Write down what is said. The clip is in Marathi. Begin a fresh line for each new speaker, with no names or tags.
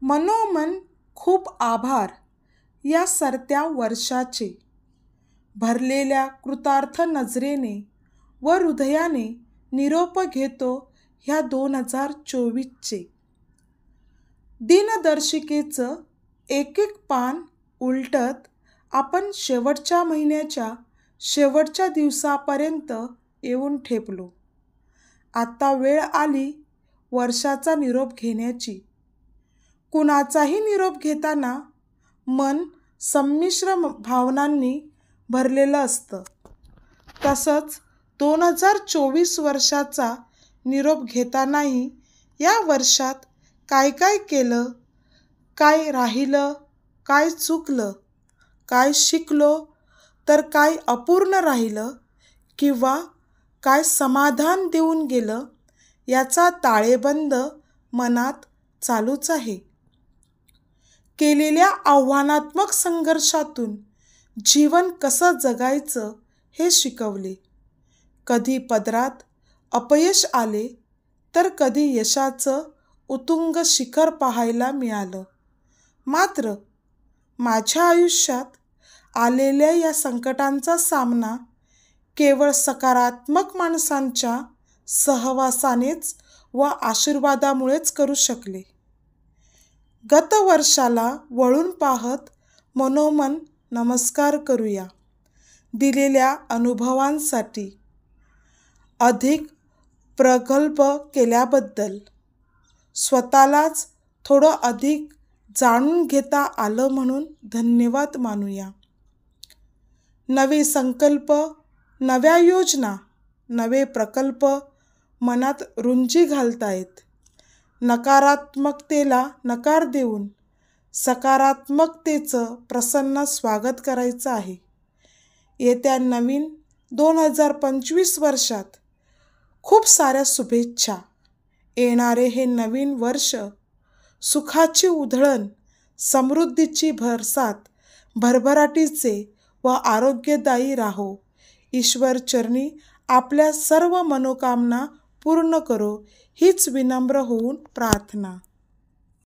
मनोमन खूप आभार या सरत्या वर्षाचे. भरलेल्या कृतार्थ नजरेने व हृदयाने निरोप घेतो ह्या 2024चे. दिनदर्शिकेचं एक एक पान उलटत आपण शेवटच्या महिन्याच्या शेवटच्या दिवसापर्यंत येऊन ठेपलो. आता वेळ आली वर्षाचा निरोप घेण्याची. कुणाचाही निरोप घेताना मन संमिश्र भावनांनी भरलेलं असतं. तसंच 2024 वर्षाचा निरोप घेतानाही या वर्षात काय काय केलं, काय राहिलं, काय चुकलं, काय शिकलो तर काय अपूर्ण राहिलं किंवा काय समाधान देऊन गेलं याचा ताळेबंद मनात चालूच आहे. केलेल्या आव्हानात्मक संघर्षातून जीवन कसं जगायचं हे शिकवले. कधी पदरात अपयश आले तर कधी यशाचं उत्तुंग शिखर पाहायला मिळालं. मात्र माझ्या आयुष्यात आलेल्या या संकटांचा सामना केवळ सकारात्मक माणसांच्या सहवासानेच व आशीर्वादामुळेच करू शकले. गतवर्षाला वळून पाहत मनोमन नमस्कार करूया दिलेल्या अनुभवांसाठी, अधिक प्रगल्भ केल्याबद्दल, स्वतःलाच थोडं अधिक जाणून घेता आलं म्हणून धन्यवाद मानूया. नवे संकल्प, नव्या योजना, नवे प्रकल्प मनात रुंजी घालतायत. नकारात्मकतेला नकार देऊन सकारात्मकतेचं प्रसन्न स्वागत करायचं आहे. येत्या नवीन 2025 वर्षात खूप साऱ्या शुभेच्छा. येणारे हे नवीन वर्ष सुखाची उधळण, समृद्धीची भरसात, भरभराटीचे व आरोग्यदायी राहो. ईश्वर चरणी आपल्या सर्व मनोकामना पूर्ण करो हीच विनम्र होऊन प्रार्थना.